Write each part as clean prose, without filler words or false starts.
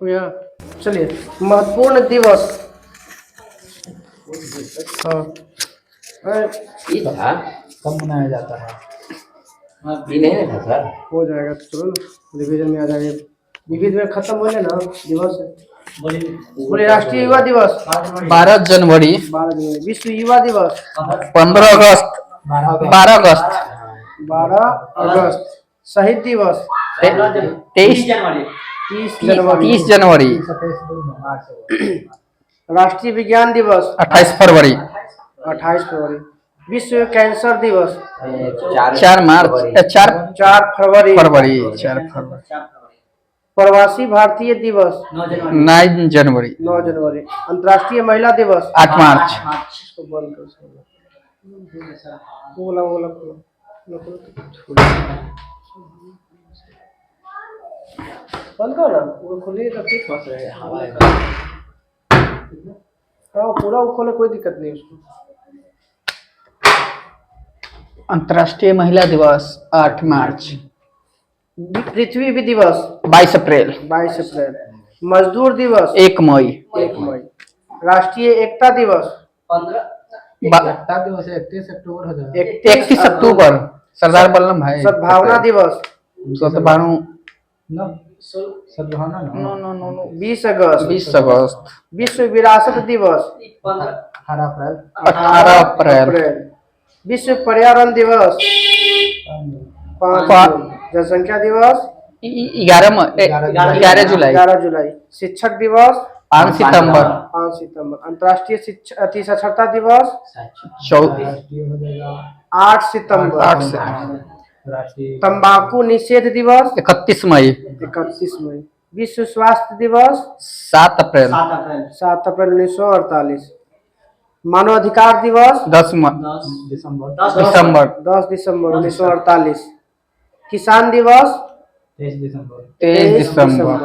यहाँ चलिए महत्वपूर्ण दिवस। हाँ ये था कब मनाया जाता है? ये नहीं था सर। हो जाएगा तो चलो ना रिवीजन में आ जाएगा। विविध में खत्म हो ना दिवस। बोले राष्ट्रीय युवा दिवस 12 जनवरी 12 जनवरी। विश्व युवा दिवस 15 अगस्त 12 अगस्त 12 अगस्त। शहीद दिवस 23 जनवरी 30 जनवरी। 30 जनवरी राष्ट्रीय विज्ञान दिवस 28 फरवरी 28 फरवरी। विश्व कैंसर दिवस 4 मार्च 4 4 फरवरी। 4 फरवरी प्रवासी भारतीय दिवस 9 जनवरी 9 जनवरी। अंतर्राष्ट्रीय महिला दिवस 8 मार्च इसको बंद कर। बोला बोला बोला बंद करो ना वो खोलिए तो ठीक बस रहे हवा है। हाँ पूरा वो खोले कोई दिक्कत नहीं उसको। अंतर्राष्ट्रीय महिला दिवस 8 मार्च पृथ्वी दिवस 22 अप्रैल 22 अप्रैल। मजदूर दिवस 1 मई 1 मई। राष्ट्रीय एकता दिवस 15 एकता दिवस 31 अक्टूबर हो जाएगा। 31 अक्टूबर सरदार वल्लभ भाई सद्भावना दिवस सद्भावना सद्भावना ना 20 अगस्त 20 अगस्त विश्व विरासत दिवस 18 अप्रैल 18 अप्रैल विश्व पर्यावरण दिवस 5 जून। जनसंख्या दिवस 11 जुलाई 11 जुलाई। शिक्षक दिवस 5 सितंबर 5 सितंबर। अंतर्राष्ट्रीय अति साक्षरता दिवस 24 राष्ट्रीय हो जाएगा 8 सितंबर। 8 से राष्ट्रीय तंबाकू निषेध दिवस 31 मई 31 मई। विश्व स्वास्थ्य दिवस 7 अप्रैल 7 अप्रैल 1948। मानवाधिकार दिवस 10 दिसंबर दिसंबर 10 दिसंबर 1948। किसान दिवस 23 दिसंबर 23 दिसंबर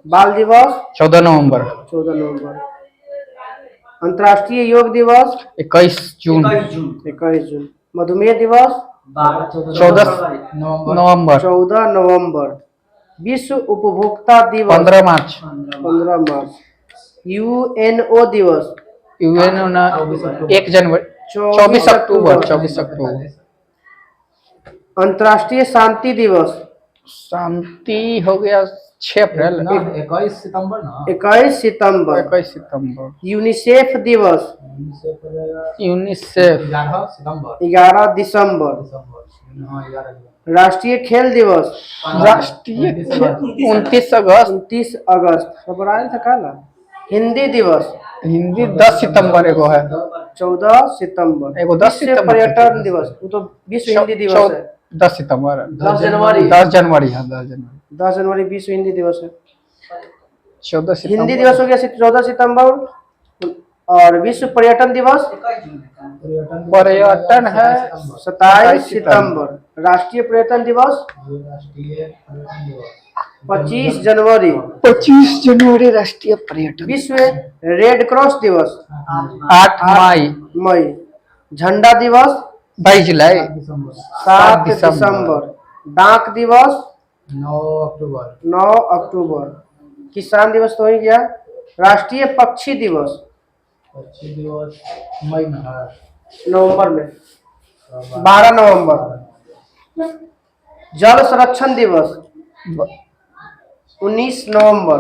बाल दिवस 14 नवंबर 14 नवंबर। अंतर्राष्ट्रीय योग दिवस 21 जून 21 जून। मधुमेह दिवस 14 नवंबर 14 नवंबर। विश्व उपभोक्ता दिवस 15 मार्च 15 मार्च। यूएनओ दिवस यूएन 1 जनवरी 24 अक्टूबर अंतर्राष्ट्रीय शांति दिवस शांति हो गया 6 अप्रैल 21 सितंबर ना 21 सितंबर। 21 सितंबर यूनिसेफ दिवस यूनिसेफ हो जाएगा यूनिसेफ 11 सितंबर 11 दिसंबर। हाँ 11 राष्ट्रीय खेल दिवस राष्ट्रीय 29 अगस्त 29 अगस्त। फरवरी था काला। हिंदी दिवस हिंदी 10 सितंबर एगो है 14 सितंबर। एगो 10 विश्व सितंबर पर्यटन दिवस वो तो विश्व हिंदी दिवस है 10 सितंबर 10 जनवरी 10 जनवरी हाँ 10 जनवरी 10 जनवरी विश्व हिंदी दिवस है। 14 सितंबर हिंदी दिवस हो गया 14 सितंबर। और विश्व पर्यटन दिवस पर्यटन है 27 सितंबर। राष्ट्रीय पर्यटन दिवस राष्ट्रीय पर्यटन दिवस 25 जनवरी। 25 जनवरी राष्ट्रीय पर्यटन विश्व रेड क्रॉस दिवस 8 मई झंडा दिवस 22 जुलाई 7 दिसंबर। डाक दिवस 9 अक्टूबर 9 अक्टूबर। किसान दिवस तो हो ही गया। राष्ट्रीय पक्षी दिवस पक्षी दिवस मई में है नवंबर में 12 नवंबर। जल संरक्षण दिवस 19 नवंबर।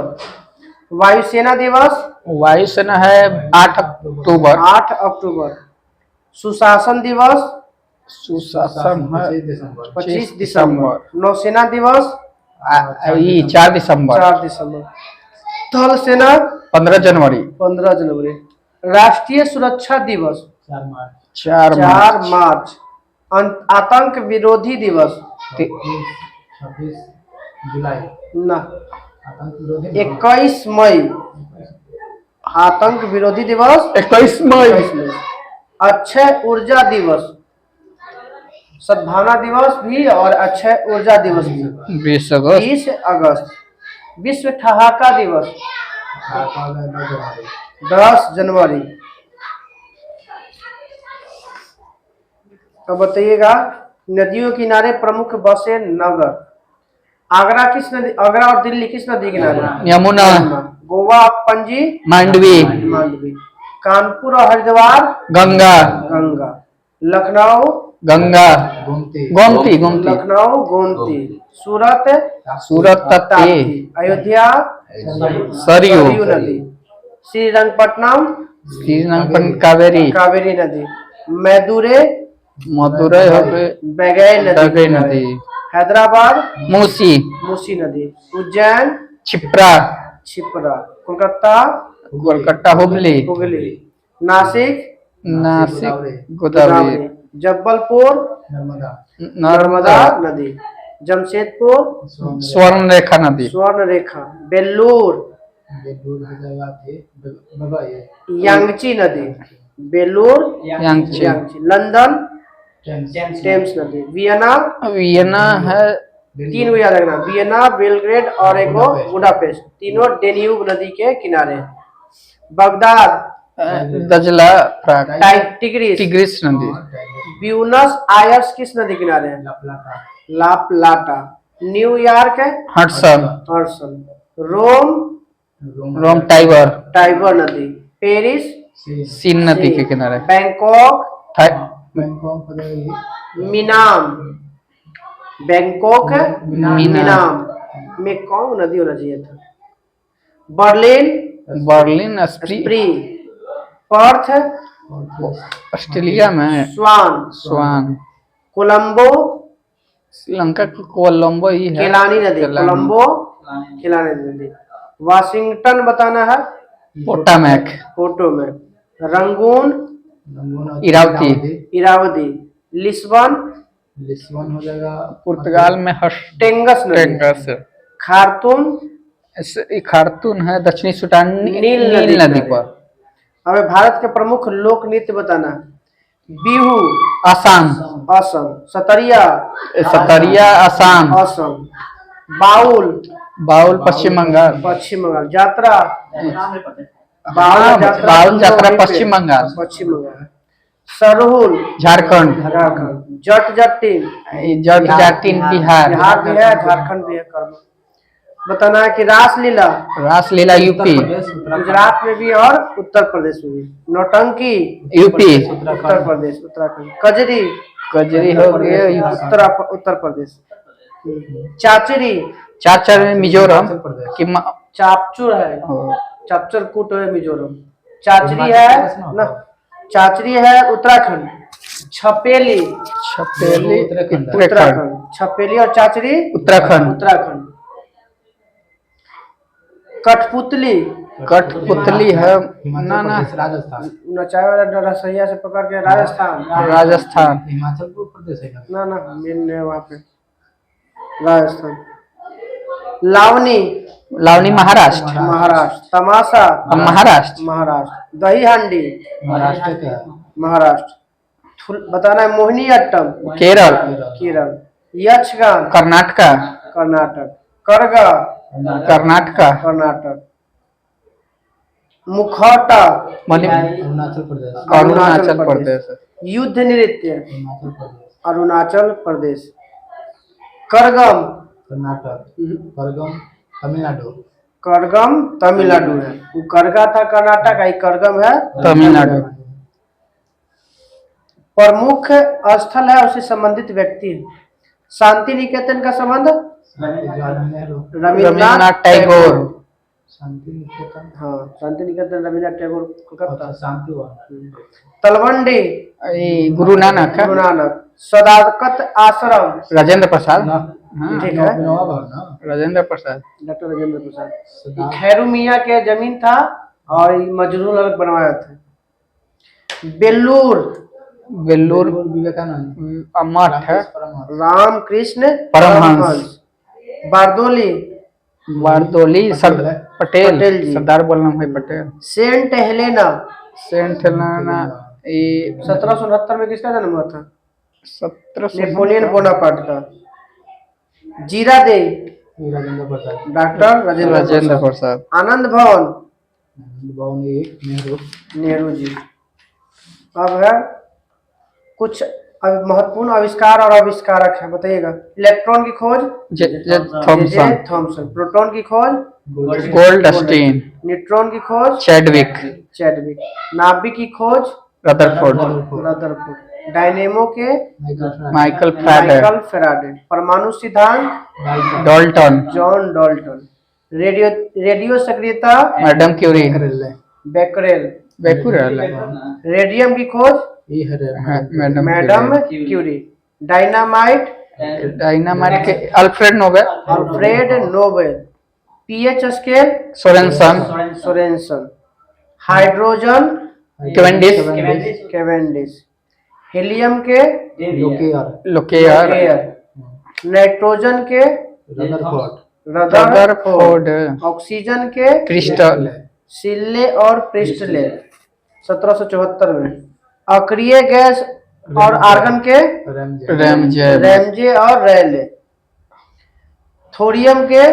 वायुसेना दिवस वायुसेना है 8 अक्टूबर 8 अक्टूबर। सुशासन दिवस सुशासन है 25 दिसंबर। नौसेना दिवस 4 दिसंबर 4 दिसंबर। थल सेना 15 जनवरी 15 जनवरी। राष्ट्रीय सुरक्षा दिवस 4 मार्च 4 मार्च। आतंक विरोधी दिवस 26 जुलाई न आतंक विरोधी 21 मई। आतंक विरोधी दिवस 21 मई 21 मई। अक्षय ऊर्जा दिवस सद्भावना दिवस भी और अक्षय ऊर्जा दिवस भी 20 अगस्त 20 अगस्त। विश्व ठहाका दिवस 10 जनवरी। तो बताइएगा नदियों किनारे प्रमुख बसे नगर। आगरा किस नदी, आगरा और दिल्ली किस नदी किनारे? यमुना गोवा पणजी मांडवी मांडवी। कानपुर और हरिद्वार गंगा गंगा। लखनऊ गंगा गोमती गोमती गोमती लखनऊ गोमती। सूरत सूरत तप्ती ताप्ती। अयोध्या सरयू सरयू नदी। श्रीरंगपट्टनम श्रीरंगपट्टनम कावेरी कावेरी नदी। मैदुरे मदुरई हो गए बैगई दगई नदी। नदी हैदराबाद मूसी मूसी नदी। उज्जैन छिप्रा छिपरा। कोलकाता कोलकाता हुगली हुगली। नासिक नासिक गोदावरी जबलपुर नर्मदा नर्मदा नदी। जमशेदपुर स्वर्ण रेखा नदी स्वर्ण रेखा। बेल्लूर ये दूर हो जाएगा बाबा ये यांगची नदी। बेल्लूर यांगची लंदन टेम्स टेम्स नदी। वियना वियना है तीन को याद रखना, वियना, बेलग्रेड और एक बुडापेस्ट, तीनों डेन्यूब नदी के किनारे। Baghdad Dajla Prague Tigris. Tigris नदी ब्यूनस आयर्स किस नदी किनारे है? La Plata La Plata. New York Hudson Hudson. Rome Rome Tiber Tiber नदी। पेरिस सीन नदी के किनारे बैंकॉक बैंकॉक हो जाएगी मिनाम। बैंकॉक मिनाम। मिनाम में कौन नदी होना चाहिए था? Berlin Berlin स्प्री। पर्थ ऑस्ट्रेलिया में स्वान। स्वान कोलंबो श्रीलंका का कोलंबो ही है केलानी नदी। कोलंबो केलानी नदी। वाशिंगटन बताना है पोटामैक फोटो में। Rangoon Irrawaddy Irrawaddy. Lisbon Lisbon हो जाएगा पुर्तगाल में टेंगस नदी। टेंगस खार्तूम खार्तून है दक्षिणी सूडान नील नील नदी पर। पर। हमें भारत के प्रमुख लोक नृत्य बताना है। बिहू आसाम असम। सतरिया सतरिया आसाम असम। बाउल बाउल पश्चिम बंगाल पश्चिम बंगाल। यात्रा बाउल यात्रा पश्चिम बंगाल पश्चिम बंगाल। सरहुल झारखंड झारखंड। जट जटिन जट जाटिन बिहार बिहार भी है झारखंड भी है। कर्म बताना है कि रासलीला रासलीला यूपी गुजरात में भी और उत्तर प्रदेश में भी। नौटंकी यूपी उत्तर प्रदेश उत्तराखंड। कजरी कजरी हो गया उत्तर प्रदेश। चाचरी चाचर में मिजोरम कि चापचूर है। चापचर कूट है मिजोरम। चाचरी है ना चाचरी है उत्तराखंड। छपेली छपेली उत्तराखंड। छपेली और चाचरी उत्तराखंड उत्तराखंड। कठपुतली कठपुतली है ना ना राजस्थान नचाए वाला रसैया से पकड़ के राजस्थान राजस्थान हिमाचल प्रदेश है ना ना मेन है वहाँ पे राजस्थान। लावनी लावनी महाराष्ट्र महाराष्ट्र। तमाशा महाराष्ट्र महाराष्ट्र। दही हांडी महाराष्ट्र का महाराष्ट्र। बताना है मोहिनी अट्टम केरल केरल। यक्षगान कर्नाटका कर्नाटक। करगा कर्नाटका कर्नाटक। मुखौटा अरुणाचल प्रदेश अरुणाचल प्रदेश युद्ध नृत्य हिमाचल प्रदेश अरुणाचल प्रदेश। करगम कर्नाटक करगम तमिलनाडु करगम तमिलनाडु है। वो करगा था कर्नाटक, आई करगम है तमिलनाडु। प्रमुख स्थल है उससे संबंधित व्यक्ति है। शांति निकेतन का संबंध जवाहरलाल नेहरू रविन्द्रनाथ टैगोर शांति निकेतन हाँ शांति निकेतन रविन्द्रनाथ टैगोर कोलकाता। शांति वन तलवंडी ये गुरु नानक है गुरु नानक। सदाकत आश्रम राजेंद्र प्रसाद हाँ, ठीक है नवा भवन राजेंद्र प्रसाद डॉक्टर राजेंद्र प्रसाद। सदा खैरू मियाँ के जमीन था और मजरूल अलग बनवाया था। बेल्लूर वेल्लूर विवेकानंद अमठ है रामकृष्ण परमहंस। बारदोली बारदोली पटेल पटेल जी। Sardar Vallabhbhai Patel. Saint Helena Saint Helena ये 1769 में किसका जन्म हुआ था? 1700 नेपोलियन बोनापार्ट का। जीरा दे राजेंद्र प्रसाद डॉक्टर राजेंद्र प्रसाद। आनंद भवन भवन एक नेहरू नेहरू जी। अब है कुछ महत्वपूर्ण आविष्कार और आविष्कारक है, बताइएगा। इलेक्ट्रॉन की खोज जे जे थॉमसन। थॉमसन। प्रोटॉन की खोज गोल्डस्टीन, न्यूट्रॉन की खोज चैडविक, चैडविक। नाभिक की खोज रदरफोर्ड, रदरफोर्ड। डायनेमो के माइकल फैराडे, माइकल फेराडे। परमाणु सिद्धांत Dalton, John Dalton. Radio radio सक्रियता madam Curie, Becquerel. Becquerel, radium की खोज madam madam Curie. Dynamite dynamite के Alfred Nobel, Alfred Nobel. PH scale Sorensen, Sorensen. Hydrogen Cavendish, Cavendish. Helium के Lockyer Lockyer, Lockyer. Nitrogen के Rutherford Rutherford. Rutherford, oxygen के क्रिस्टल, Scheele और Priestley 1774 में। अक्रिय गैस और आर्गन के रैमजेब, रैमजे और रैले। थोरियम के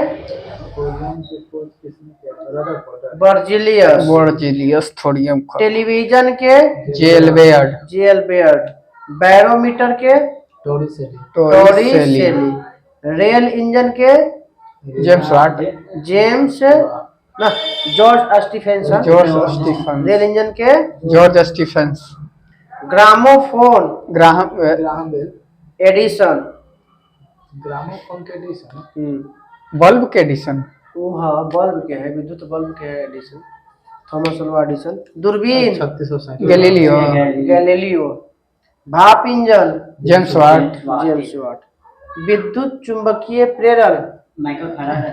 बर्जिलियस। वर्जिलियस, थोरियम, टेलीविजन के जेलबेयर्ड, जेल बेयर्ड। बैरोमीटर के Torricelli Torricelli, Torricelli. Rail engine के जेम्स वाट, जेम्स ना George Stephenson. George Stephen, rail engine के George Stephens, gramophone Graham Graham Bell Edison. Gramophone के Edison bulb के Edison, वो हाँ bulb के है, विद्युत बल्ब के है एडिसन। Thomas Alva Edison. दूरबीन 3660 गैलीलियो, गैलीलियो। भाप engine James Watt, James Watt. विद्युत चुंबकीय प्रेरण माइकल फैराडे,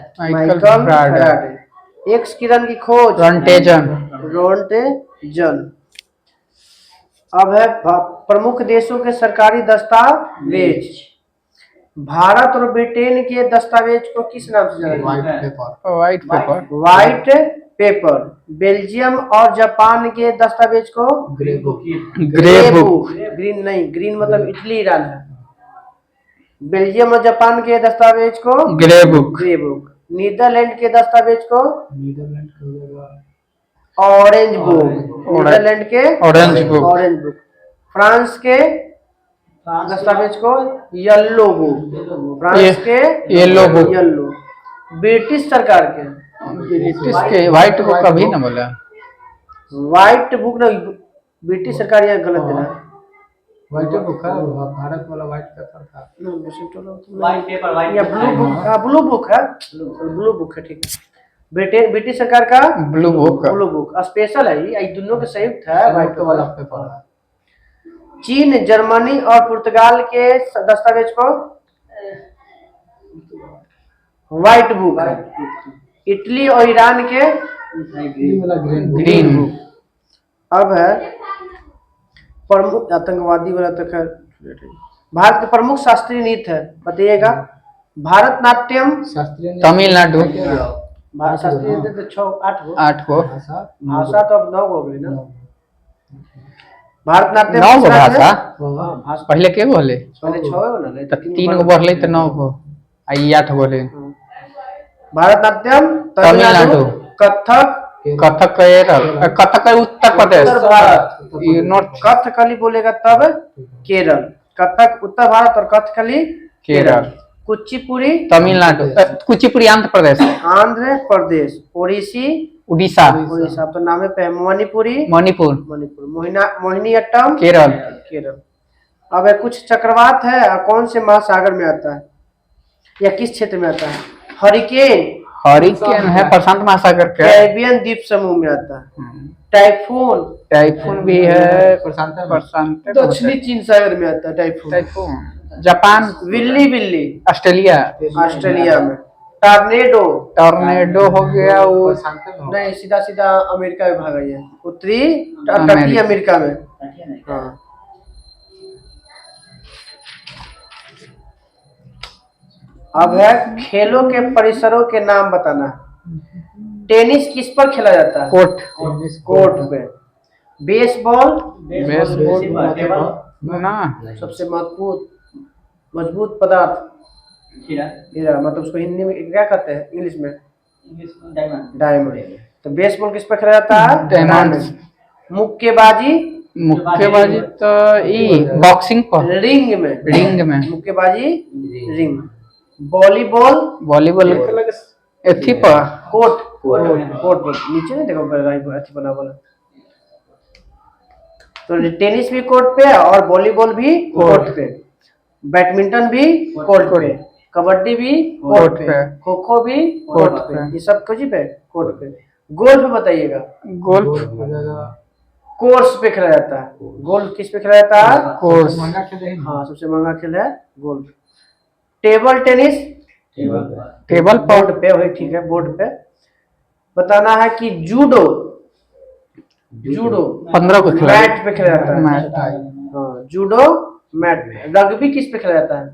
फैराडे। एक्स किरण की खोज रॉन्टेजन, रोन्टेजन। अब है प्रमुख देशों के सरकारी दस्तावेज। भारत और ब्रिटेन के दस्तावेज को किस नाम से जाना व्हाइट जाता है? Paper white paper, white paper. Belgium और जापान के दस्तावेज को grey book grey book, green नहीं, ग्रीन मतलब इटली ईरान है। बेल्जियम और जापान के दस्तावेज को grey book, grey book. Netherland के दस्तावेज को नीदरलैंड का हो जाएगा ऑरेंज बुक। नीदरलैंड के orange book, orange book. France के दस्तावेज को येलो बुक। फ्रांस के येलो बुक। येलो। ब्रिटिश सरकार के ब्रिटिश के व्हाइट बुक अभी ना बोला, व्हाइट बुक ना, ब्रिटिश सरकार यहाँ गलत है ना। व्हाइट बुक है भारत वाला व्हाइट पेपर था व्हाइट पेपर या ब्लू बुक। हाँ ब्लू बुक है, ब्लू बुक है, ठीक है। ब्रिटिश सरकार का blue book, blue book special है, ये दोनों के संयुक्त है व्हाइट वाला पेपर। पेपर है चीन, जर्मनी और पुर्तगाल के दस्तावेज को व्हाइट बुक है। इटली और ईरान के ग्रीन वाला ग्रीन बुक, अब है प्रमुख आतंकवादी वाला तक है। भारत के प्रमुख शास्त्रीय नृत्य है, बताइएगा। भारतनाट्यम शास्त्रीय तमिलनाडु, शास्त्रीय नृत्य तो 8 गो। 8 को, भाषा भाषा तो अब 9 गो हो गई ना। भारतनाट्यम 9 गो किस राज्य भाषा, में? हाँ, भाषा पहले के बोले पहले 6 गो ना, नहीं तो तो 3 गो बढ़ले तो 9 गो, आई 8 बोले। भारतनाट्यम तमिलनाडु, कथक कथक केरल, कथक उत्तर प्रदेश, उत्तर भारत। ये नॉर्थ कथकली बोलेगा तब केरल। कथक उत्तर भारत और कथकली केरल, कुचिपुड़ी तमिलनाडु, कुचिपुड़ी आंध्र प्रदेश, आंध्र प्रदेश। ओडिसी उड़ीसा, उड़ीसा तो नाम है। मणिपुरी मणिपुर, मणिपुर। मोहिनीअट्टम केरल, केरल। अब है कुछ चक्रवात है, और कौन से महासागर में आता है या किस क्षेत्र में आता है? हरिकेन हरिकेन है प्रशांत महासागर के, कैरिबियन द्वीप समूह में आता है। टाइफून टाइफून भी है प्रशांत दक्षिणी चीन सागर में आता है। टाइफून टाइफून, जापान, विल्ली बिल्ली ऑस्ट्रेलिया, ऑस्ट्रेलिया में। टॉर्नेडो टॉर्नेडो हो गया वो नहीं, सीधा सीधा अमेरिका में भागा है, उत्तरी तटीय अमेरिका में। हाँ। अब है खेलों के परिसरों के नाम बताना। टेनिस किस पर खेला जाता है? कोर्ट, कोर्ट पे। बेसबॉल बेसबॉल ना, सबसे मजबूत पदार्थ हीरा, मतलब उसको हिंदी में क्या कहते हैं, इंग्लिश में डायमंड। तो बेसबॉल किस पर खेला जाता है? डायमंड। मुक्केबाजी मुक्केबाजी तो ई बॉक्सिंग पर, रिंग में। रिंग में, मुक्केबाजी रिंग। वॉलीबॉल वॉलीबॉल एथी पर कोर्ट कोर्ट नीचे नहीं देखो अथी बना बोला। तो टेनिस भी कोर्ट पे और वॉलीबॉल भी कोर्ट पे, बैडमिंटन भी कोर्ट पे, कबड्डी भी कोर्ट पे, खो खो भी कोर्ट पे, ये सब कुछ पे कोर्ट पे। गोल्फ बताइएगा। गोल्फ कोर्स पे खेला जाता है। गोल्फ किस पे खेला जाता है? कोर्स। हाँ, सबसे महंगा खेल है golf. Table tennis table board पे, वही ठीक है, बोर्ड पे। बताना है कि जूडो 15 को खिलाड़ी मैट पे खेला जाता है। मैट। हाँ, जूडो मैट पे। रग्बी किस पे खेला जाता है?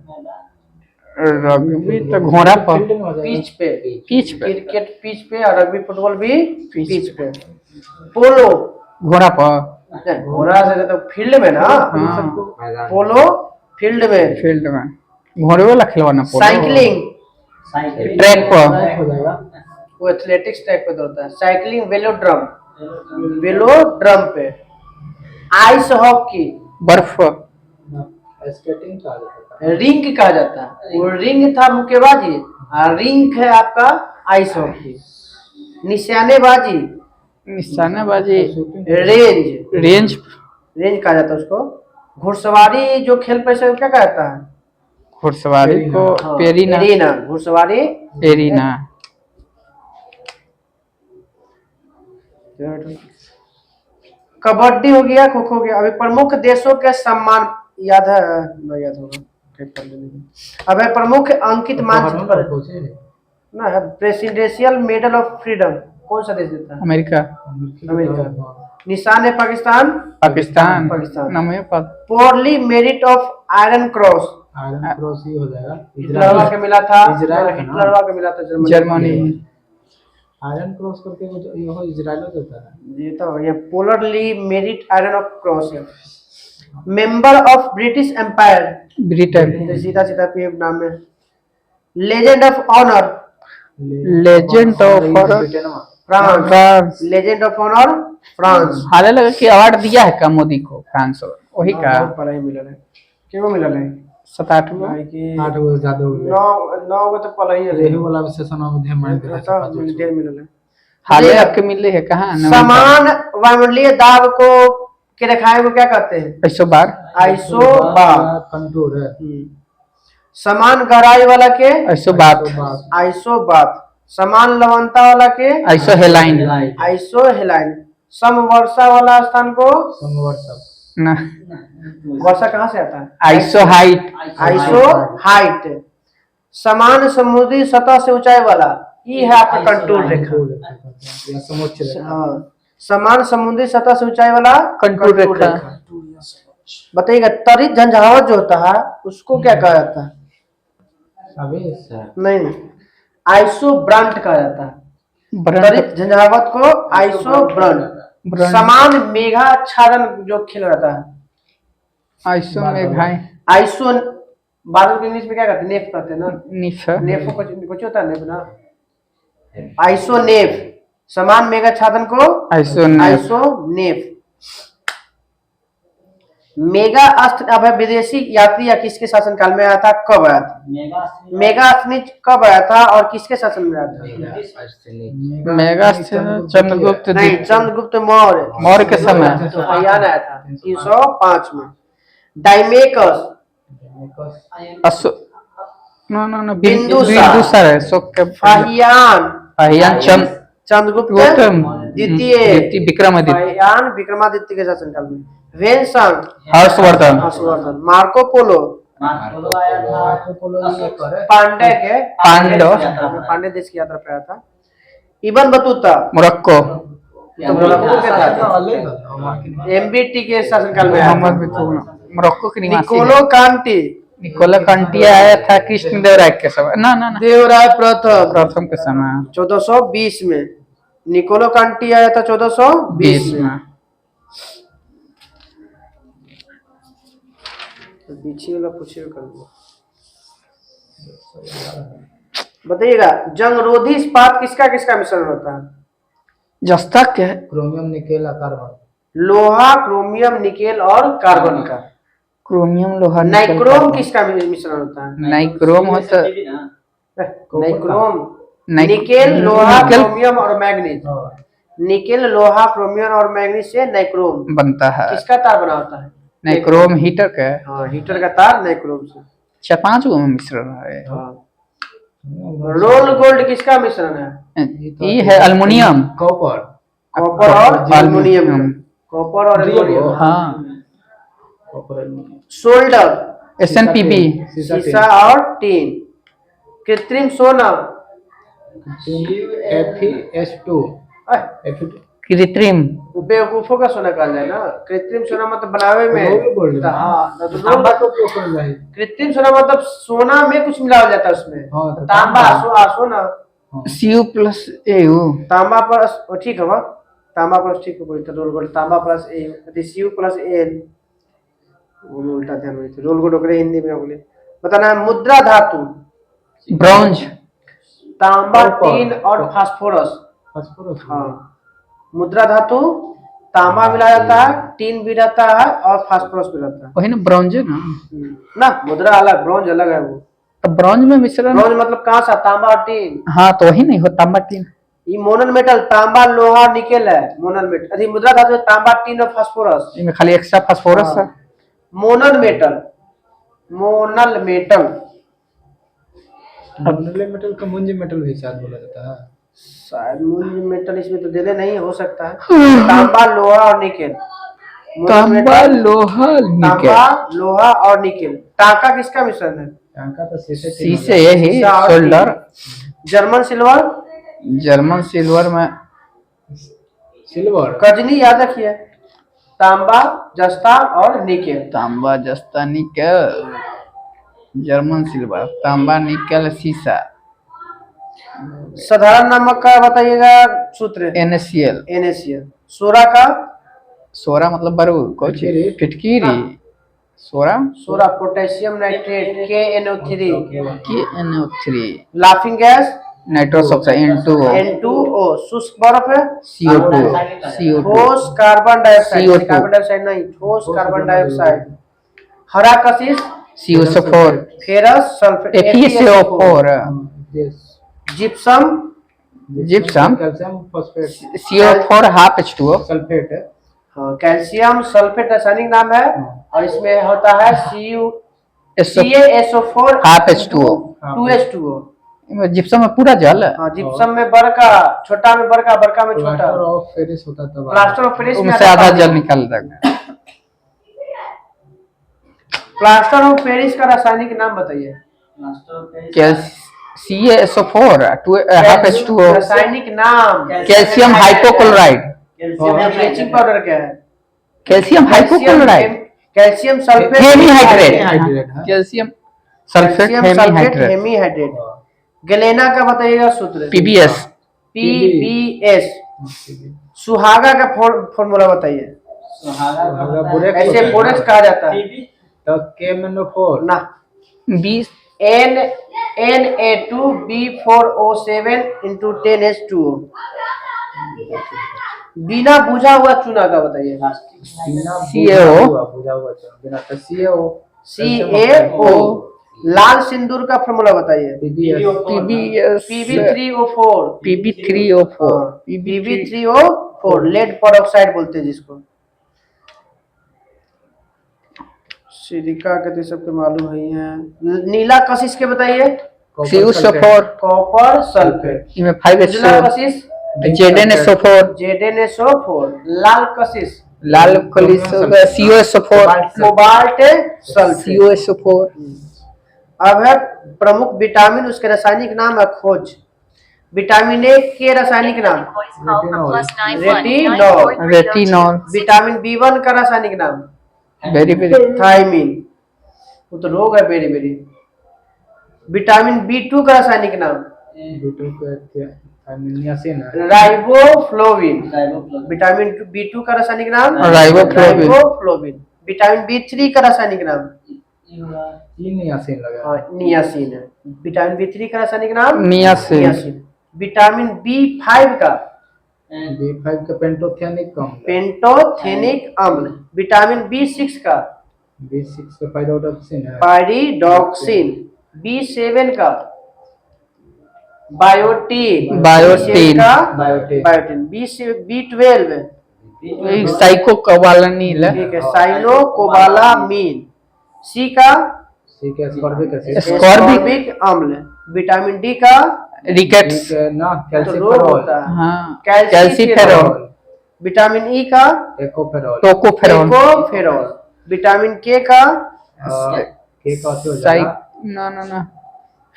रग्बी तो घोड़ा पर, पिच पे। पिच पे, क्रिकेट पिच पे और रग्बी फुटबॉल भी पिच पे। पोलो घोड़ा पर, नहीं, घोड़ा से तो फील्ड में ना। हाँ। पोलो फील्ड में। फील्ड में घोड़े वाला खिलवाना। साइकिलिंग ट्रैक पर, वो एथलेटिक्स ट्रैक पे दौड़ता है। साइकिलिंग वेलोड्रम पे। आइस हॉकी बर्फ पर, रिंग कहा जाता है। वो रिंग था मुक्केबाजी और रिंग है आपका आइस हॉकी। निशानेबाजी निशानेबाजी, रेंज रेंज कहा जाता है उसको। घुड़सवारी जो खेल पैसे क्या कहता है? घुड़सवारी को पेरीना, एरीना। घुड़सवारी एरीना। कबड्डी हो गया, खो खो हो गया। अभी प्रमुख देशों के सम्मान याद है? नहीं याद होगा। अब है प्रमुख अंकित मंच पर ना है प्रेसिडेंशियल मेडल ऑफ फ्रीडम कौन सा देश देता है? अमेरिका। निशान है पाकिस्तान। पाकिस्तान पाकिस्तान। नाम है Pour le Merite of Iron Cross ही हो जाएगा। हिटलरवा के मिला था। इजराइल का ना? हिटलरवा के मिला था जर्मनी। आयरन क्रॉस करके वो इजराइल में देता है। ये तो ये पोलरली मेरिट आयरन ऑफ क्रॉस है। Member of British Empire Britain. सीधा सीधा पीएम नाम है। Legend of honour legend of France. Legend of honour France. हाले लगा कि अवार्ड दिया है का मोदी को फ्रांस और वही का पढ़ाई मिला है। क्यों मिला है? 7-8 गो। 8 गो ज्यादा हो गया। 9 तो पढ़ाई है। रेहू वाला विशेषण में मार देता है। ढेर मिला है। हाले के मिले है कहाँ? समान वायुमंडलीय दाब को के रेखाएं को क्या कहते हैं? 112। आइसोबार। कंटूर है। समान गहराई वाला के 112। आइसोबात। समान लवणता वाला के आइसोहेलाइन। आइसोहेलाइन। समवर्षा वाला स्थान को समवर्षक। ना, वर्षा कहाँ से आता है? आइसोहाइट। आइसोहाइट। समान समुद्री सतह से ऊंचाई वाला, ये है आपका कंटूर रेखा। समोच्च रेखा। हाँ, समान समुद्री सतह से ऊंचाई वाला कंटूर रेखा। बताइएगा तरित झंझावात जो होता है उसको क्या कहा जाता है? नहीं, आइसोब्रंट कहा जाता है। तरित झंझावात को आइसोब्रंट। समान मेघाच्छादन जो खिल रहता है आइसो मेघाई। आइसो बादल के इंग्लिश में क्या कहते हैं? नेफ कहते हैं ना। निफा। नेफ को कुछ होता है नेफ ना। आइसो नेफ। समान मेघाच्छादन को आइसोनेफ। मेगा अस्त्र अब है विदेशी यात्री या किसके शासनकाल में आया था? कब आया था? मेगा अस्त्र कब आया था और किसके शासन में आया था? मेगा चंद्रगुप्त। नहीं, चंद्रगुप्त मौर्य के समय आया था 305 में। डाइमेकस। बिंदुसार है फाहियान चंद्रगुप्त द्वितीय। विक्रमादित्य के शासनकाल में। वेनसंग हर्षवर्धन। मार्को पोलो पांडे देश की यात्रा पे आया था। Ibn Battuta Morocco. एमबीटी के शासनकाल में आया था। मोरक्को के निवासी। निकोलो कांटी आया था कृष्णदेवराय के समय। ना देवराय प्रथम के समय 1420 में। निकोलो कांटी आया था 1420 में। पीछे वाला पूछिए कर दो। बताइएगा जंगरोधी इस्पात किसका किसका मिश्रण होता है? जस्ता है क्रोमियम निकेल और कार्बन। लोहा क्रोमियम निकेल और कार्बन का। क्रोमियम लोहा। नाइक्रोम किसका मिश्रण होता है? नाइक्रोम होता निकेल, लोहा, निकेल क्रोमियम और मैग्नीज। हाँ, निकेल, लोहा, क्रोमियम और मैग्नीज से नाइक्रोम। बनता है। किसका तार बना होता है? नाइक्रोम हीटर का है। हाँ, हीटर का तार नाइक्रोम से। 4-5 गो में मिश्रण है। हाँ। रोल गोल्ड किसका मिश्रण है? ये है अल्युमिनियम। कॉपर। कॉपर और एल्युमिनियम का। एल्युमिनियम। कॉपर और एल्युमिनियम। हाँ, कॉपर एल्युमिनियम। Solder SnPb। शीशा और टीन। कृत्रिम सोना FeS2। अह, Fe2 कृत्रिम। बेवकूफों का सोना कहा जाए ना। कृत्रिम सोना मतलब बनावे रोल में। गोल्ड। हाँ, तो तांबा का उपयोग कर रहा है। कृत्रिम सोना मतलब सोना में कुछ मिलाया जाता है उसमें। हाँ, तो तांबा तांबा। सोना। हाँ, Cu+Au। तांबा प्लस ठीक है वह। तांबा प्लस ठीक है बोली तो रोल गोल्ड तांबा प्लस ए Cu प्लस Al। वो में उल्टा ध्यान हुई थी। रोल गोल्ड ओकरे हिंदी में बोले। बताना है मुद्रा धातु। ब्रॉन्ज। तांबा, कॉपर। टीन और फास्फोरस। फास्फोरस। हाँ, मुद्रा धातु तांबा मिलाया जाता है, टीन भी रहता है और फास्फोरस भी रहता है। वही ना ब्रॉन्ज है ना। ना मुद्रा अलग, ब्रॉन्ज अलग है वो। तो ब्रॉन्ज में मिश्रण। ब्रॉन्ज मतलब कहाँ सा? तांबा और टीन। हाँ, तो वही नहीं हो तांबा टीन। ये मोनल मेटल तांबा, लोहा, निकेल है मोनल मेटल। अरे मुद्रा धातु है तांबा, टीन और फास्फोरस। इनमें खाली एक्स्ट्रा फास्फोरस है। Monel metal. Monel metal. Monel metal का मुंजी मेटल भी शायद बोला जाता है। शायद मूल मेटल इसमें तो देले नहीं हो सकता है। तांबा, लोहा और निकेल। मोनल तांबा, मेटल, लोहा, तांबा, निकेल। लोहा और निकेल। टांका किसका मिश्रण है? टांका तो शीशे शीशे यही शीशा और shoulder. German silver. German silver में सिल्वर। कजनी याद रखिए। तांबा, जस्ता और निकेल। तांबा, जस्ता, निकेल। जर्मन सिल्वर, तांबा, निकेल, शीशा। साधारण नमक का बताइएगा सूत्र। NaCl। NaCl। सोरा का? सोरा मतलब बारूद। कौन फिटकिरी। फिटकीरी। सोरा सोरा potassium nitrate KNO3। KNO3। Laughing gas nitrous oxide N2O। N2O। शुष्क बर्फ CO2। ठोस carbon dioxide. CO2। Carbon dioxide नहीं, ठोस कार्बन डाइऑक्साइड। हरा कशिश CO4। Ferrous sulphate FeSO4। Gypsum gypsum. Calcium phosphate. CO4 half H2O। Sulphate है। हाँ, कैल्शियम सल्फेट रासायनिक नाम है और इसमें होता है CaSO4 half H2O। 2H2O। Gypsum में पूरा जल है। हाँ, जिप्सम में बड़का, छोटा में बड़का, बड़का में छोटा। प्लास्टर ऑफ पेरिस होता था। प्लास्टर ऑफ पेरिस में उनसे आधा पानी। जल निकल जाएगा। प्लास्टर ऑफ पेरिस का रासायनिक नाम बताइए। CaSO4 half H2O। रासायनिक नाम। Calcium hypochloride. ब्लीचिंग पाउडर क्या है? Calcium hypochloride. Calcium sulphate hemihydrate. Calcium sulphate calcium sulphate hemihydrate. Hemihydrate. Galena का बताइएगा सूत्र। PBS। PBS। सुहागा का फॉर्मूला बताइए। ऐसे बोरेक्स कहा जाता है तो KMnO4 ना। 20 Na2B4O7 into 10H2O। बिना बुझा हुआ चूना का बताइए। CaO। बुझा हुआ बिना तो CaO। CaO। लाल सिंदूर का फॉर्मूला बताइए। PBS। Pb3O4। PB3O4। Pb3O4 lead peroxide बोलते हैं जिसको। सिलिका के तो सबके मालूम ही है। नीला कशिश के बताइए। CuSO4। Copper sulphate. इसमें उजला 5H2O। कशिश ZnSO4। ZnSO4। लाल कशिश लाल CuSO4। Cobalt sulphate. CuSO4। अब है प्रमुख विटामिन, उसके रासायनिक नाम है खोज। विटामिन ए के रासायनिक नाम रेटिनॉल। रेटिनॉल। विटामिन B1 का रासायनिक नाम वेरी थायमिन। वो तो रोग है बेरी बेरी। विटामिन B2 का रासायनिक नाम राइबोफ्लोविन। विटामिन B2 का रासायनिक नाम राइबोफ्लोविन। विटामिन B3 का रासायनिक नाम नियासिन लगा। नियासिन है। विटामिन B3 का रासायनिक नाम नियासिन। विटामिन B5 का B5 का पेंटोथेनिक अम्ल। विटामिन B6 का B6 का पाइरोडॉक्सिन है। पाइरिडॉक्सिन। B7 का बायोटीन बायोटीन। का बायोटीन। बायोटीन। B12 साइको कोबालानिल ठीक है, साइनो कोबालामीन। सी का ठीक है, स्कॉर्बिक एसिड। एस्कॉर्बिक अम्ल। विटामिन डी का रिकेट्स ठीक है ना, तो रोग कैल्सिफेरॉल। होता है। हाँ कैल्सीफेरॉल। विटामिन ई का एकोफेरॉल। टोकोफेरॉल एकोफेरॉल। विटामिन के का के का हो साइ जाएगा ना ना ना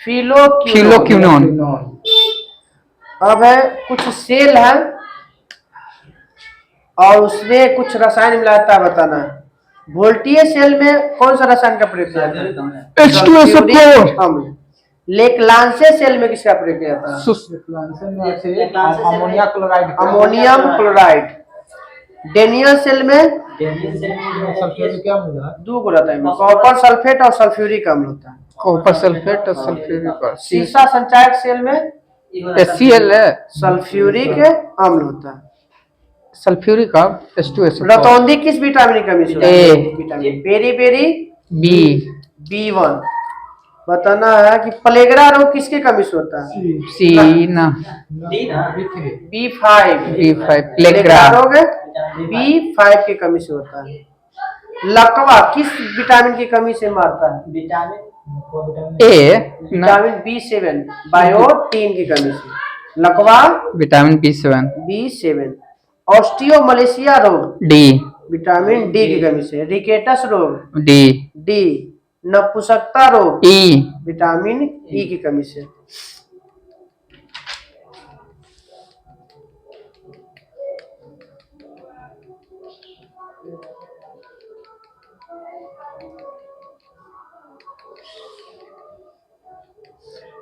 फिलोक्विनोन। फिलोक्विनोन। अब है कुछ सेल है और उसमें कुछ रसायन मिलाता है, बताना है। वोल्टीय सेल में कौन सा रसायन का प्रयोग किया जाता है? H2SO4। सल्फ्यूरिक अम्ल। लेक्लांसे सेल में किसका प्रयोग किया जाता है? Ammonia chloride. Ammonium chloride. Daniel cell में सल्फ्यूरिक अम्ल है। दो गुण रहता है, कॉपर सल्फेट और सल्फ्यूरिक अम्ल होता है। कॉपर सल्फेट और सल्फ्यूरिक सीसा संचायक सेल में HCl है सल्फ्यूरिक अम्ल होता है। सल्फ्यूरिक H2SO4 रतौंधी किस विटामिन की कमी से होता है? ए। विटामिन पेरी बी B1। बताना है कि प्लेगरा रोग किसके कमी से होता है? सी ना B5। B5 प्लेगरा प्लेग्रा रोग B5 की कमी से होता है। लकवा किस विटामिन की कमी से मारता है? ए ना विटामिन B7 बायोटीन की कमी से। लकवा विटामिन B7 B7। ऑस्टियोमलेशिया रोग डी विटामिन डी की कमी से। रिकेटस रोग डी डी। नपुंसकता रोग ई विटामिन ई की कमी से।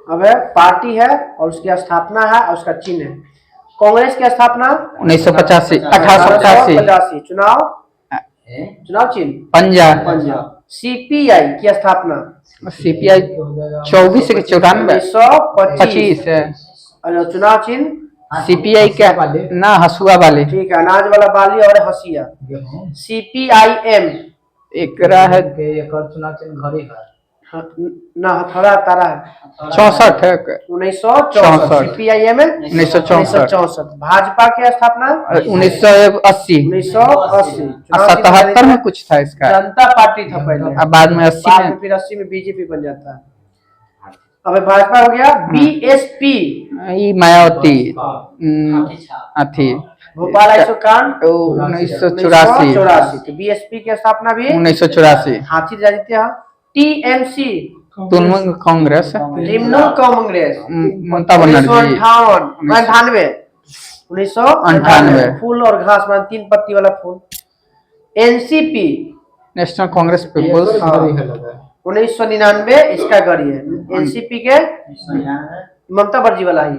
अब है पार्टी है और उसकी स्थापना है और उसका चिन्ह है। कांग्रेस की स्थापना 1985 1885 1885। चुनाव चिन्ह पंजाब पंजाब। सीपीआई की स्थापना CPI 24 से 94 1925। 25 है और चुनाव चिन्ह CPI क्या ना हसुआ वाले ठीक है, अनाज वाला बाली और हसिया। CPIM एक रहा है चुनाव चिन्ह घड़ी है। ना हथौड़ा तारा है। 64 है 1964। CPIM 1964 भाजपा की स्थापना 1980 1980। 77 में कुछ था इसका जनता पार्टी था पहले, अब बाद में 80 बाद में में फिर 80 में बीजेपी बन जाता है। अब भाजपा हो गया। BSP ये मायावती अथी भोपाल आइसोकान 1984 तो BSP की स्थापना भी 1984 हाथी राजनीति। TMC तृणमूल कांग्रेस तृणमूल कांग्रेस ममता बनर्जी 1998 1998 फूल और घास मान 3 पत्ती वाला फूल। NCP नेशनल कांग्रेस पीपुल्स 1999 इसका गढ़ी है। NCP के ममता बनर्जी वाला ही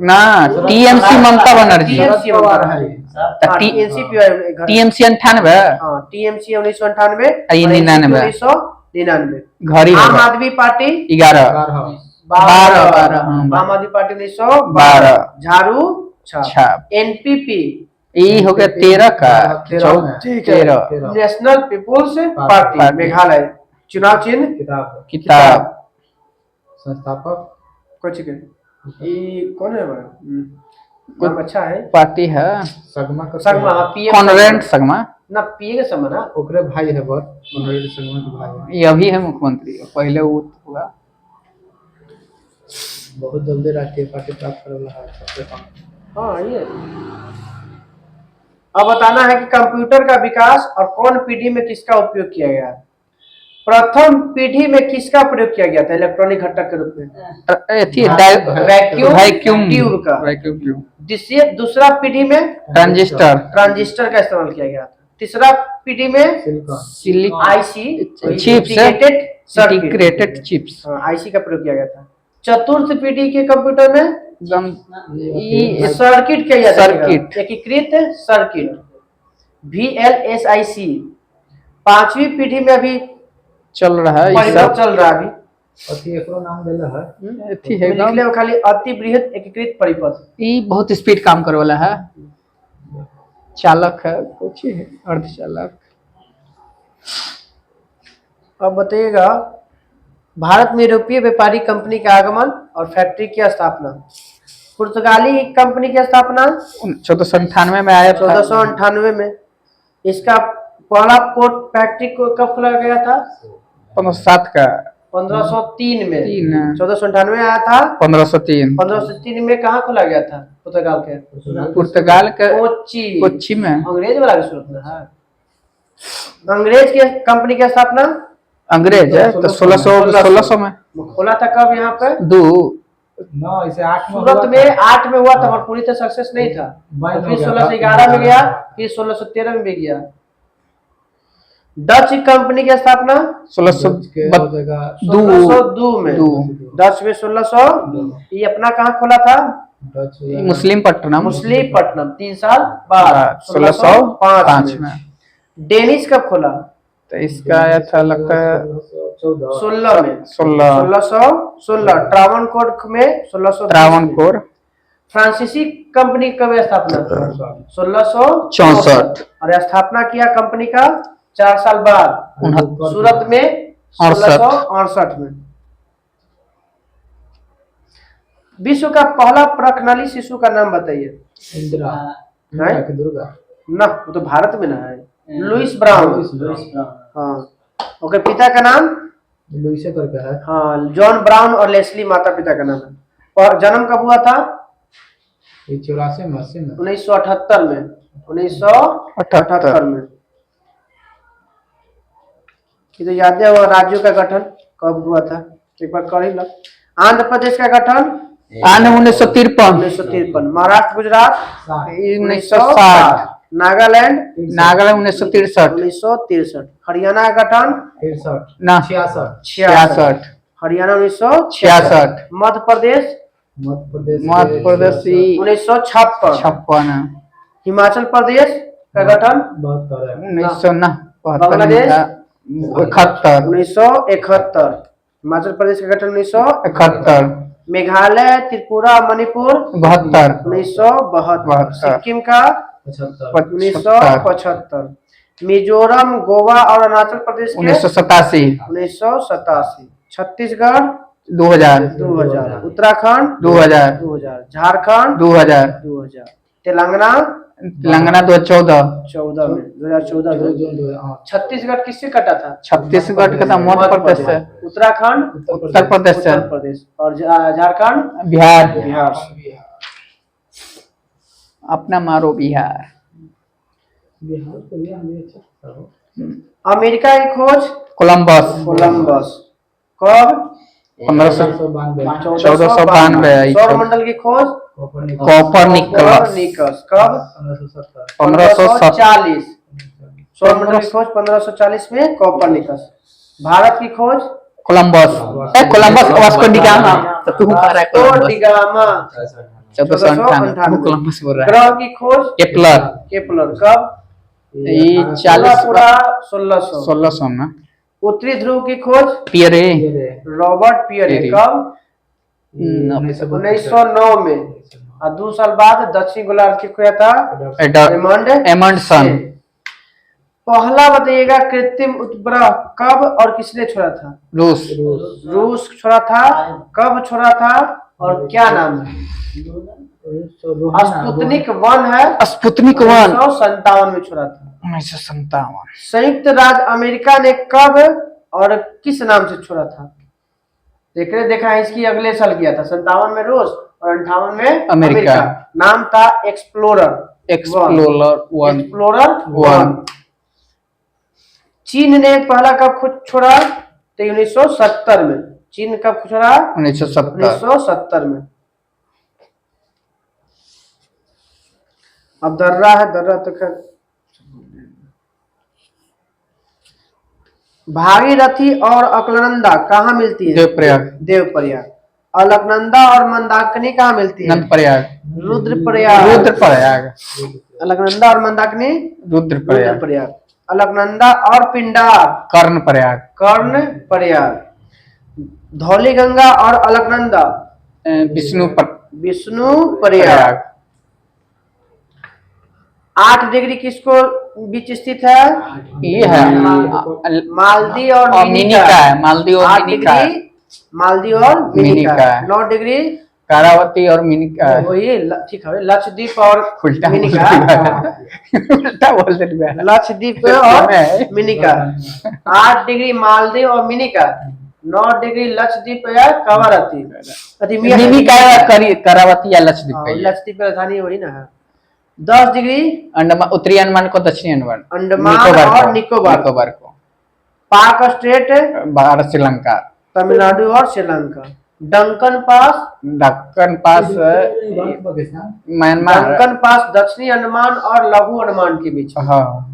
ना TMC Mamata Banerjee TMC NCP TMC 98 हाँ TMC 1998 ये 99 1999। घड़ी आम है आदमी पार्टी 11 12 आम आदमी पार्टी 1912। झाड़ू छाप NPP ये हो गया 13 का 13 नेशनल पीपुल्स पार्टी मेघालय। चुनाव चिन्ह किताब संस्थापक कुछ के ये कौन है नाम अच्छा है। पार्टी है सगमा का सगमा PM कॉन्वेंट सगमा ना पीए के समय ना ओकरे भाई है बर मनोहर सगमा के भाई ये अभी है मुख्यमंत्री पहले वो हुआ बहुत जल्दी राष्ट्रीय पार्टी प्राप्त कर रहा है सबसे कम। हाँ ये अब बताना है कि कंप्यूटर का विकास और कौन पीढ़ी में किसका उपयोग किया गया। प्रथम पीढ़ी में किसका प्रयोग किया गया था इलेक्ट्रॉनिक घटक के रूप में? वैक्यूम ट्यूब का। Vacuum tube. दूसरा पीढ़ी में ट्रांजिस्टर का इस्तेमाल किया गया था। तीसरा पीढ़ी में IC इंटीग्रेटेड चिप्स IC का प्रयोग किया गया था। चतुर्थ पीढ़ी के कंप्यूटर में सर्किट किया जाता है, एकीकृत सर्किट VLSIC। पांचवी पीढ़ी में अभी चल रहा है परिपथ चल रहा है अभी। अति एकरो नाम देला है अथी है लिखले खाली अति बृहत एकीकृत परिपथ। ये बहुत स्पीड काम करे वाला है चालक है कुछ है अर्धचालक। अब बताइएगा भारत में यूरोपीय व्यापारी कंपनी का आगमन और फैक्ट्री की स्थापना। पुर्तगाली कंपनी की स्थापना 1498 में आया था। 1498 में। इसका पहला पोर्ट फैक्ट्री को कब खोला गया था? 1507 का 1503 में। 3 1498 आया था, 1503 1503 में कहाँ खोला गया था? पुर्तगाल के पुर्तगाल के कोच्चि। कोच्चि में। अंग्रेज वाला भी सूरत में है। अंग्रेज की कंपनी की स्थापना अंग्रेज है तो 1600 में खोला था। कब यहाँ पे? 9 इसे 8 में सूरत में 8 में हुआ था और पूरी तरह सक्सेस नहीं था। बैन तो हो फिर गया था। 1611 में गया, फिर 1613 में भी गया। डच कंपनी की स्थापना 1602 में। डच में 1600। ये अपना कहाँ खोला था? मुस्लिमपट्टनम 3 साल बाद 1605 में। डेनिश कब खोला? तो इसका आया था लगता है 16 में। 1616 ट्रावनकोर में 1600 त्रावणकोर फ्रांसीसी कंपनी कब स्थापना? 64 और स्थापना किया कंपनी का 4 साल बाद सूरत में 1668 में। विश्व का पहला प्रखनाली शिशु का नाम बताइए। इंदिरा है? दुर्गा ना, वो तो भारत में ना है। Louis brown. हाँ। ओके, पिता का नाम? लुइसे करके है। हाँ, जॉन ब्राउन और लेस्ली माता पिता का नाम है। और जन्म कब हुआ था? 84 में 80 में 1978 में। 1978 में। ये तो याद है। वो राज्यों का गठन कब हुआ था? एक बार कर ही लो। आंध्र प्रदेश का गठन 1953। महाराष्ट्र गुजरात 1960 नागालैंड 1963 हरियाणा का गठन 66 हरियाणा 1966। मध्य प्रदेश 1956। हिमाचल प्रदेश का गठन 1971। हिमाचल प्रदेश का गठन 1971। मेघालय त्रिपुरा मणिपुर 1972। सिक्किम का 1975। मिजोरम गोवा और अरुणाचल प्रदेश के 1987। छत्तीसगढ़ 2000। उत्तराखंड 2000। झारखंड 2000 तेलंगाना 2014 में 2014। छत्तीसगढ़ किससे कटा था? छत्तीसगढ़ का मध्य प्रदेश है। उत्तराखंड उत्तर प्रदेश है। और झारखंड बिहार अपना मारो बिहार। अमेरिका की खोज कोलंबस कब? 1492। सौर मंडल की खोज कोपरनिकस कब? 1540। सौर मंडल की खोज 1540 में कोपरनिकस। भारत की खोज कोलंबस वास्को डी गामा। तो तू कह रहा है कोलंबस 1498 कोलंबस बोल रहा है। ग्रह की खोज केपलर कब? ये 40 पूरा 1600। 1600 में। उत्तरी ध्रुव की खोज पियरे रॉबर्ट पियरे कब? 1909 में। और 2 साल बाद दक्षिण गोलार्ध की खोया था एमंडसन। पहला बताइएगा कृत्रिम उपग्रह कब और किसने छोड़ा था? रूस छोड़ा था। कब छोड़ा था और क्या नाम है? स्पुतनिक 1 है। स्पुतनिक 1 1957 में छोड़ा था। 1957। संयुक्त राज्य अमेरिका ने कब और किस नाम से छोड़ा था? देखा है, इसकी अगले साल किया था। 57 में रूस और 58 में अमेरिका। नाम था एक्सप्लोरर 1। चीन ने पहला कब खुद छोड़ा? तो 1970 में। चीन कब छोड़ा? 1970 में। अब दर्रा तो खैर। भागीरथी और अलकनंदा कहाँ मिलती है? देवप्रयाग। अलकनंदा और मंदाकिनी कहाँ मिलती है? रुद्रप्रयाग। अलकनंदा और मंदाकिनी रुद्रप्रयाग। अलकनंदा और पिंडार कर्णप्रयाग। धौलीगंगा और अलकनंदा विष्णुप्रयाग। 8 डिग्री किसको बीच स्थित है? ये है मालदीव और मिनिका है, मालदीव और 8 मिनिका है। डिग्री मालदीव और मिनिका मिनिका। है। 9 डिग्री कारावती और मिनिका है। वही ठीक है, लक्षद्वीप और उल्टा मिनिका। उल्टा बोल दे रहा है। लक्षद्वीप और मिनिका। 8 डिग्री मालदीव और मिनिका, 9 डिग्री लक्षद्वीप या कावारती। मिनिका या करावती या लक्षद्वीप का ही है। लक्षद्वीप की राजधानी वही ना है। 10 डिग्री अंडमान, उत्तरी अंडमान को, दक्षिणी अंडमान, अंडमान और निकोबार को, पाक स्टेट, भारत, श्रीलंका, तमिलनाडु और श्रीलंका। डंकन पास, दक्कन पास म्यांमार, डंकन पास दक्षिणी अंडमान और लघु अंडमान के बीच। हाँ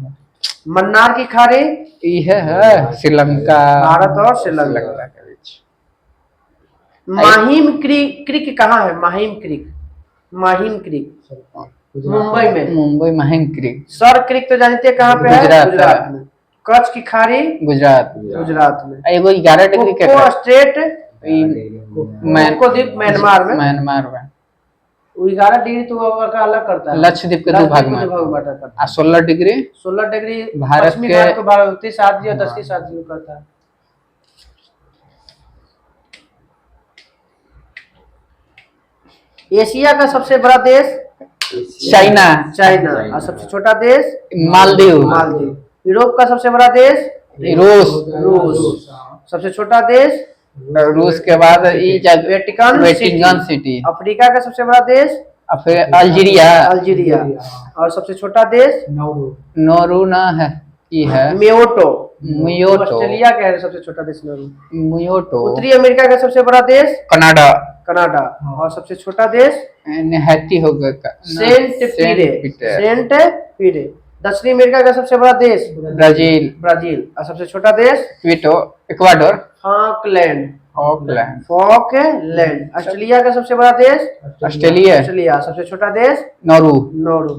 मन्नार की खाड़ी यह है श्रीलंका, भारत और श्रीलंका के बीच। माहिम क्रीक कहाँ है? माहिम क्रीक मुंबई में। Mumbai Mahim creek. Sir creek तो जानते हैं कहाँ पे है? गुजरात में। कच्छ की खाड़ी गुजरात में। एगो 11 डिग्री के कोको स्टेट द्वीप म्यांमार में। 11 डिग्री तो अलग करता है, लक्षद्वीप के 2 भाग में। करता है। 16 डिग्री 16 डिग्री भारत पश्चिमी के घाट को 32 आदि और 10 आदि करता है। एशिया का सबसे बड़ा देश चाइना, और सबसे छोटा देश मालदीव, यूरोप का सबसे बड़ा देश रूस, सबसे छोटा देश रूस के बाद वेटिकन सिटी। अफ्रीका का सबसे बड़ा देश अल्जीरिया, और सबसे छोटा देश नोरू ना है, ये है मियोटो। मियोटो। ऑस्ट्रेलिया का है सबसे छोटा देश मियोटो। उत्तरी अमेरिका का सबसे बड़ा देश कनाडा और सबसे छोटा देश हैती होगा सेंट पीरे। दक्षिणी अमेरिका का सबसे बड़ा देश ब्राजील और सबसे छोटा देश इक्वाडोर। फॉकलैंड। फॉकलैंड। ऑस्ट्रेलिया का सबसे बड़ा देश ऑस्ट्रेलिया, सबसे छोटा देश नोरू।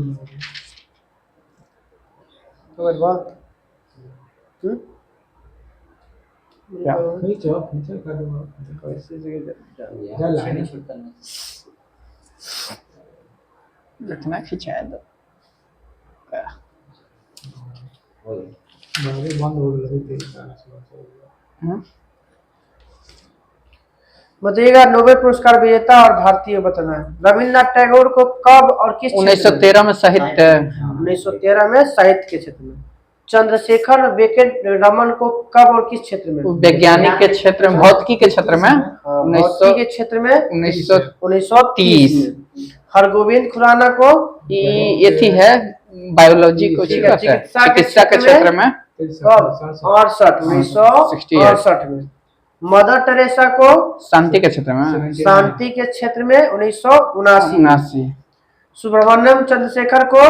इतना खिंचाया दो। बताइएगा नोबेल पुरस्कार विजेता और भारतीय बताना है। रविन्द्रनाथ टैगोर को कब और किस 1913 में साहित्य 1913 में साहित्य के क्षेत्र में। चंद्रशेखर वेंकट रमन को कब और किस क्षेत्र में? वैज्ञानिक के क्षेत्र में, भौतिकी के क्षेत्र में। भौतिकी के क्षेत्र में 1930 में। हरगोविंद खुराना को ये थी है बायोलॉजी को, चिकित्सा के क्षेत्र में 1968 में। मदर टेरेसा को शांति के क्षेत्र में, शांति के क्षेत्र में 1979। सुब्रमण्यम चंद्रशेखर को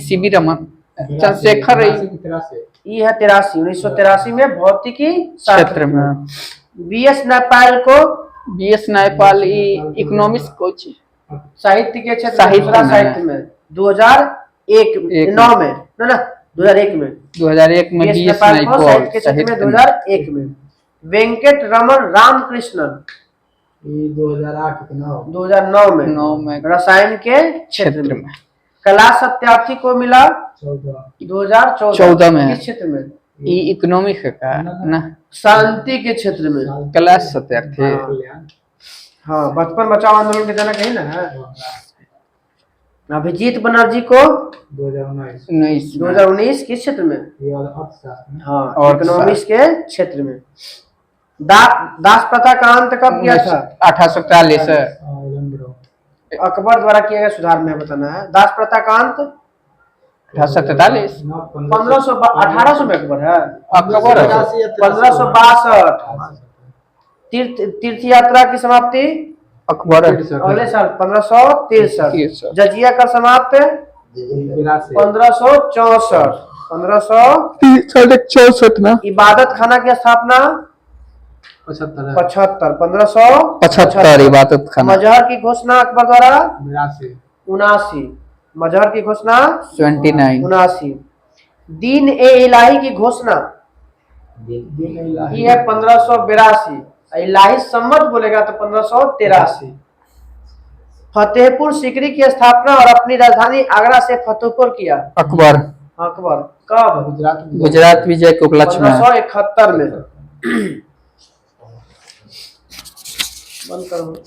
सीवी रमन चंद्रशेखर ये है 1983 में भौतिकी क्षेत्र में। बीएस नेपाल को इकोनॉमिक्स कोच साहित्य के क्षेत्र में 2001 में 2001 में बीएस नेपाल को साहित्य के क्षेत्र में 2001 में। वेंकट रमन रामकृष्णन 2009 में रसायन के क्षेत्र में। कला सत्यार्थी को मिला 2014 में। किस क्षेत्र में? इकोनॉमिक का ना, शांति के क्षेत्र में। कला सत्यार्थी। हाँ, बचपन बचाओ आंदोलन के जनक है ना। अभिजीत बनर्जी को 2019 किस क्षेत्र में? हाँ, इकोनॉमिक्स के क्षेत्र में। दास प्रथा का अंत कब किया था? 1843। अकबर द्वारा किया गया सुधार में बताना है। दास प्रथा का अंत 1843। 1800 में अकबर है। 1562। तीर्थ यात्रा की समाप्ति अकबर अगले साल 1563। जजिया का समाप्त 1564 में। इबादत खाना की स्थापना 1575। इबादत खाना। मजहर की घोषणा अकबर द्वारा 79। मजहर की घोषणा 79। दीन ए इलाही की घोषणा ये है 1582। इलाही सम्मत बोलेगा तो 1583। फतेहपुर सीकरी की स्थापना और अपनी राजधानी आगरा से फतेहपुर किया? अकबर अकबर। कब? गुजरात विजय के उपलक्ष्य में। 1571 में। बंद करो।